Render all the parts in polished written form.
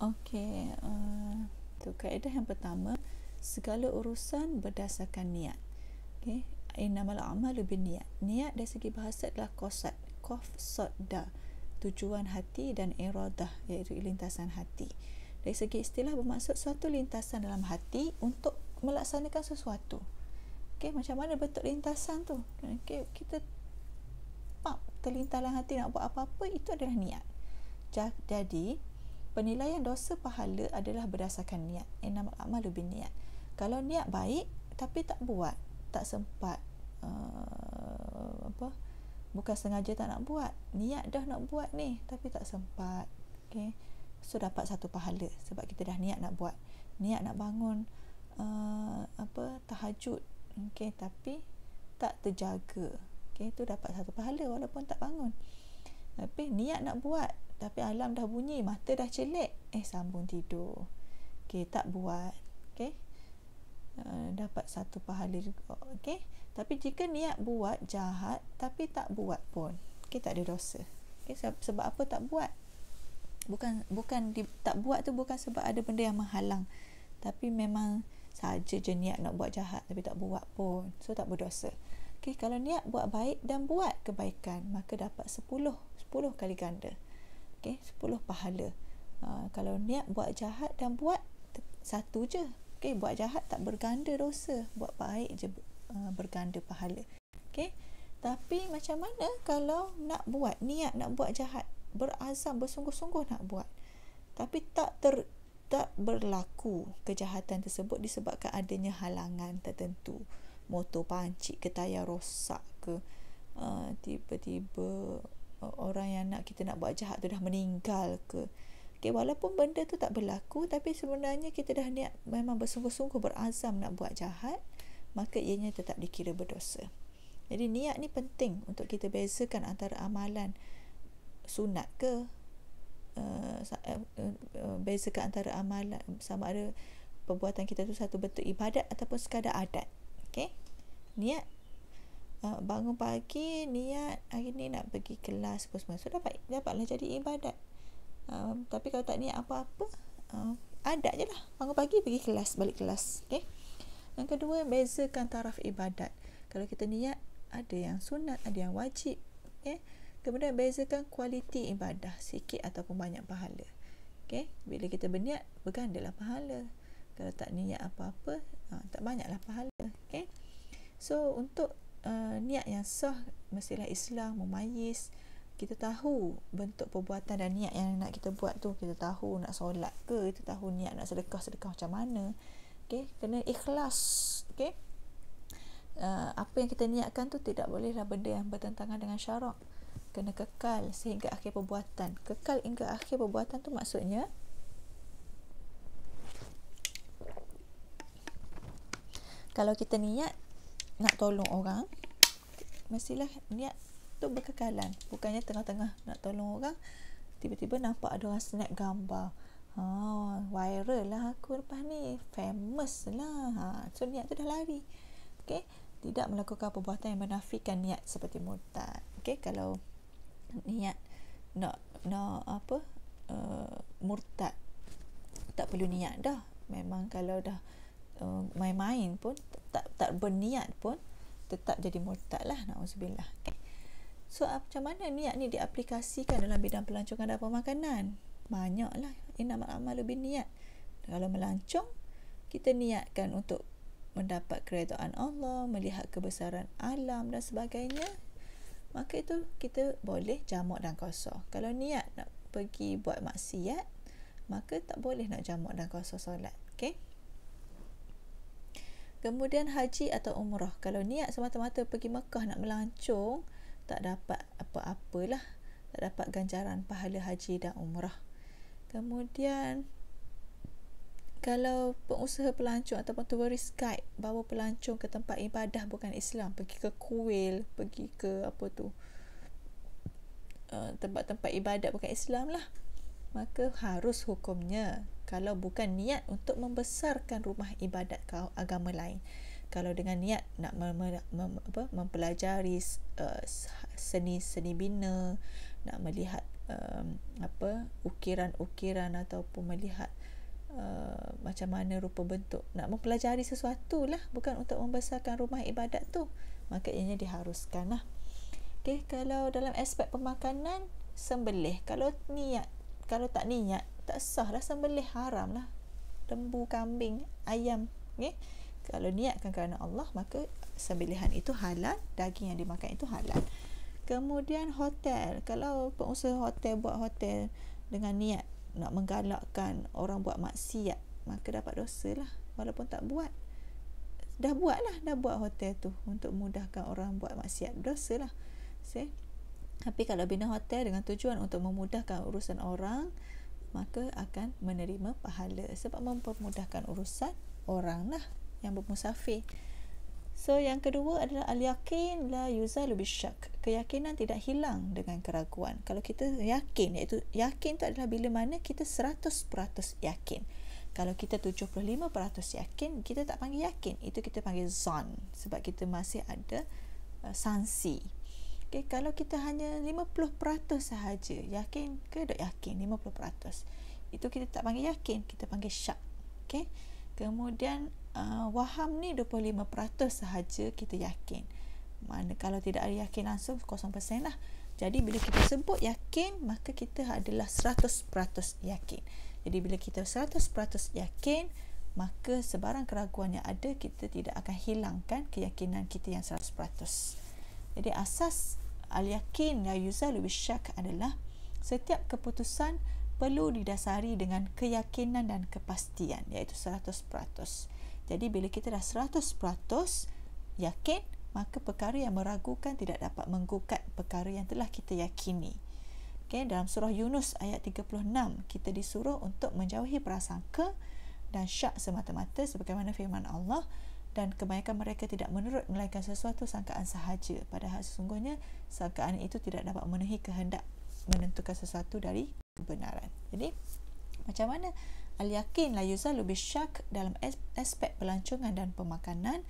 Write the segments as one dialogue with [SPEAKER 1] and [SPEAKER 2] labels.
[SPEAKER 1] Okey, tu kaedah yang pertama, segala urusan berdasarkan niat. Okey, innamal a'malu binniyat. Niat dari segi bahasa adalah qasda, tujuan hati, dan iradah, iaitu lintasan hati. Dari segi istilah bermaksud suatu lintasan dalam hati untuk melaksanakan sesuatu. Okey, macam mana bentuk lintasan tu? Okey, kita terlintas dalam hati nak buat apa-apa, itu adalah niat. Jadi penilaian dosa pahala adalah berdasarkan niat. Innamal a'malu binniyat. Kalau niat baik tapi tak buat, tak sempat, bukan sengaja tak nak buat, niat dah nak buat ni tapi tak sempat, okey, so dapat satu pahala sebab kita dah niat nak buat, niat nak bangun tahajud, okey, tapi tak terjaga, okey, tu dapat satu pahala walaupun tak bangun. Tapi niat nak buat tapi alarm dah bunyi, mata dah celek, sambung tidur, okey, tak buat, okey, dapat satu pahala juga, okey. Tapi jika niat buat jahat tapi tak buat pun, okey, tak ada dosa, okey. Sebab apa tak buat? Bukan tak buat tu bukan sebab ada benda yang menghalang, tapi memang saja je niat nak buat jahat tapi tak buat pun, so tak berdosa. Okey, kalau niat buat baik dan buat kebaikan, maka dapat 10 kali ganda. Okey, 10 pahala. Kalau niat buat jahat dan buat satu je, okey, buat jahat tak berganda dosa, buat baik je berganda pahala. Okey, tapi macam mana kalau nak buat, niat nak buat jahat, berazam bersungguh-sungguh nak buat, tapi tak berlaku kejahatan tersebut disebabkan adanya halangan tertentu, motor pancit ke, tayar rosak ke, tiba-tiba orang yang kita nak buat jahat tu dah meninggal ke. Okay, walaupun benda tu tak berlaku, tapi sebenarnya kita dah niat, memang bersungguh-sungguh berazam nak buat jahat, maka ianya tetap dikira berdosa. Jadi niat ni penting untuk kita bezakan antara amalan sunat ke, bezakan antara amalan, sama ada perbuatan kita tu satu bentuk ibadat ataupun sekadar adat. Okay, niat bangun pagi, niat hari ni nak pergi kelas apa semua, so dapatlah jadi ibadat. Tapi kalau tak niat apa-apa, adat je lah, bangun pagi pergi kelas, balik kelas. Okay. Yang kedua, bezakan taraf ibadat. Kalau kita niat, ada yang sunat, ada yang wajib. Okay. Kemudian bezakan kualiti ibadah, sikit ataupun banyak pahala. Okay. Bila kita berniat, bergandalah pahala. Kalau tak niat apa-apa, tak banyaklah pahala. Okay. So untuk niat yang sah, mestilah Islam memayis. Kita tahu bentuk perbuatan dan niat yang nak kita buat tu. Kita tahu nak solat ke, kita tahu niat nak sedekah macam mana. Okay, kena ikhlas. Okay, apa yang kita niatkan tu tidak bolehlah benda yang bertentangan dengan syarak. Kena kekal sehingga akhir perbuatan. Kekal hingga akhir perbuatan tu maksudnya, kalau kita niat nak tolong orang, mestilah niat tu berkekalan. Bukannya tengah-tengah nak tolong orang, tiba-tiba nampak ada orang snap gambar, viral lah aku lepas ni, famous lah, so niat tu dah lari. Okay, tidak melakukan perbuatan yang menafikan niat seperti murtad. Okay, kalau niat nak murtad, tak perlu niat dah. Memang kalau dah main-main pun, tak berniat pun, tetap jadi murtad lah, na'udzubillah. Okay. So macam mana niat ni diaplikasikan dalam bidang pelancongan dan pemakanan? Banyaklah. Innamal a'malu binniyat. Kalau melancong, kita niatkan untuk mendapat keredaan Allah, melihat kebesaran alam dan sebagainya, maka itu kita boleh jamak dan qasar. Kalau niat nak pergi buat maksiat, maka tak boleh nak jamak dan qasar solat. Okay. Kemudian haji atau umrah. Kalau niat semata-mata pergi Mekah nak melancong, tak dapat apa-apalah, tak dapat ganjaran pahala haji dan umrah. Kemudian kalau pengusaha pelancong ataupun tourist guide bawa pelancong ke tempat ibadah bukan Islam, pergi ke kuil, pergi ke tempat-tempat ibadat bukan Islam lah, maka harus hukumnya, kalau bukan niat untuk membesarkan rumah ibadat agama lain. Kalau dengan niat nak mempelajari seni bina, nak melihat ukiran-ukiran ataupun melihat macam mana rupa bentuk, nak mempelajari sesuatu lah, bukan untuk membesarkan rumah ibadat tu, maka ianya diharuskan lah. Okay, kalau dalam aspek pemakanan, sembelih, kalau tak niat, tak sah lah sembelih, haram lah, lembu, kambing, ayam. Okay? Kalau niatkan kerana Allah, maka sembelihan itu halal, daging yang dimakan itu halal. Kemudian hotel, kalau pengusaha hotel buat hotel dengan niat nak menggalakkan orang buat maksiat, maka dapat dosa lah, walaupun tak buat. Dah buat hotel tu untuk memudahkan orang buat maksiat, dosa lah. Tapi kalau bina hotel dengan tujuan untuk memudahkan urusan orang, maka akan menerima pahala, sebab mempermudahkan urusan orang lah yang bermusafir. So yang kedua adalah al-yaqin la yuzalu bisyak. Keyakinan tidak hilang dengan keraguan. Kalau kita yakin, iaitu yakin tu adalah bila mana kita 100% yakin. Kalau kita 75% yakin, kita tak panggil yakin, itu kita panggil zon, sebab kita masih ada sanksi. Okay, kalau kita hanya 50% sahaja yakin ke tak yakin, 50%, itu kita tak panggil yakin, kita panggil syak. Okay? Kemudian waham ni 25% sahaja kita yakin. Mana kalau tidak ada yakin langsung 0% lah. Jadi bila kita sebut yakin, maka kita adalah 100% yakin. Jadi bila kita 100% yakin, maka sebarang keraguan yang ada, kita tidak akan hilangkan keyakinan kita yang 100%. Jadi asas al-yakin la yuzalu bisyak adalah setiap keputusan perlu didasari dengan keyakinan dan kepastian, iaitu 100%. Jadi bila kita dah 100% yakin, maka perkara yang meragukan tidak dapat menggugat perkara yang telah kita yakini. Okay, dalam surah Yunus ayat 36, kita disuruh untuk menjauhi prasangka dan syak semata-mata, sebagaimana firman Allah, dan kebanyakan mereka tidak menurut melainkan sesuatu sangkaan sahaja, padahal sesungguhnya sangkaan itu tidak dapat memenuhi kehendak menentukan sesuatu dari kebenaran. Jadi macam mana al-yakin la yuzalu bisyak dalam aspek pelancongan dan pemakanan?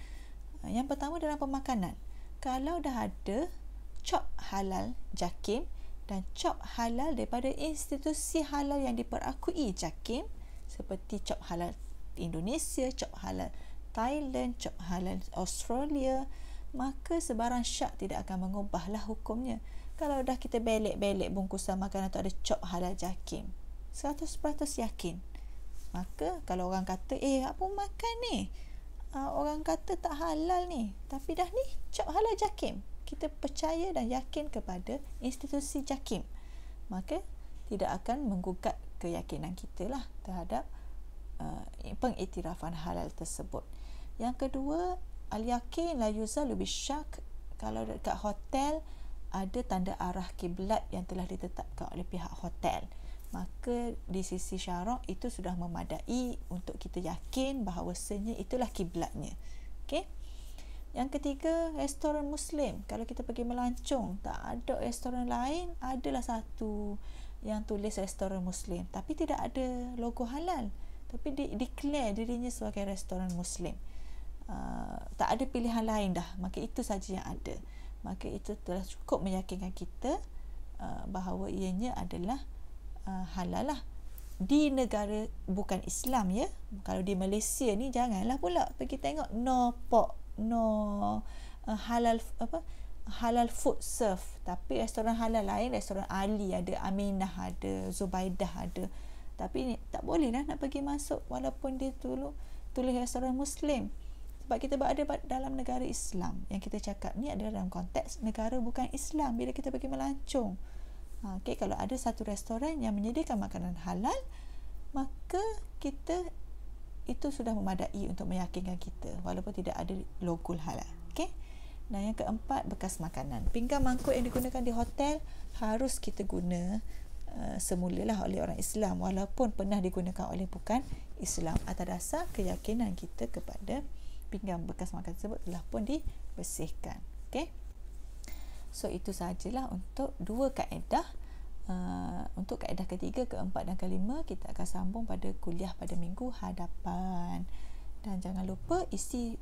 [SPEAKER 1] Yang pertama dalam pemakanan, kalau dah ada cop halal JAKIM dan cop halal daripada institusi halal yang diperakui JAKIM, seperti cop halal Indonesia, cop halal Thailand, cop halal Australia, maka sebarang syak tidak akan mengubahlah hukumnya. Kalau dah kita belik-belik bungkusan makanan tu ada cop halal JAKIM, 100% yakin, maka kalau orang kata apa makan ni, orang kata tak halal ni, tapi dah ni cop halal JAKIM, kita percaya dan yakin kepada institusi JAKIM, maka tidak akan menggugat keyakinan kita lah terhadap pengiktirafan halal tersebut. Yang kedua, al-yakin la yuzalu bisyak, kalau dekat hotel ada tanda arah kiblat yang telah ditetapkan oleh pihak hotel, maka di sisi syarak itu sudah memadai untuk kita yakin bahawasanya itulah kiblatnya. Okey. Yang ketiga, restoran Muslim. Kalau kita pergi melancong, tak ada restoran lain, adalah satu yang tulis restoran Muslim, tapi tidak ada logo halal, tapi declare dirinya sebagai restoran Muslim. Tak ada pilihan lain dah, maka itu saja yang ada. Maka itu telah cukup meyakinkan kita bahawa ianya adalah halal lah. Di negara bukan Islam, ya. Kalau di Malaysia ni janganlah pula pergi tengok no pork, no halal food serve, tapi restoran halal lain, restoran Ali ada, Aminah ada, Zubaidah ada, tapi ni tak boleh lah nak pergi masuk walaupun dia tulis restoran Muslim, sebab kita berada dalam negara Islam. Yang kita cakap ni adalah dalam konteks negara bukan Islam, bila kita pergi melancong. Okay, kalau ada satu restoran yang menyediakan makanan halal, maka kita itu sudah memadai untuk meyakinkan kita walaupun tidak ada logo halal. Okay. Nah, yang keempat, bekas makanan. Pinggan mangkuk yang digunakan di hotel harus kita guna semulalah oleh orang Islam, walaupun pernah digunakan oleh bukan Islam, atas dasar keyakinan kita kepada pinggan bekas makan tersebut telah pun dibersihkan. Okay. So itu sahajalah untuk dua kaedah. Untuk kaedah ketiga, keempat dan kelima kita akan sambung pada kuliah pada minggu hadapan. Dan jangan lupa isi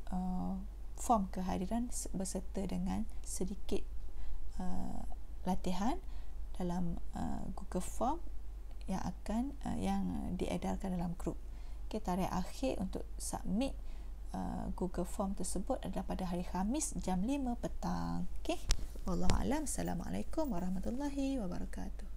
[SPEAKER 1] form kehadiran beserta dengan sedikit latihan, dalam Google Form yang akan yang diedarkan dalam grup. Okay, tarikh akhir untuk submit Google Form tersebut adalah pada hari Khamis jam 5 petang. Okey. Wallahu alam. Assalamualaikum warahmatullahi wabarakatuh.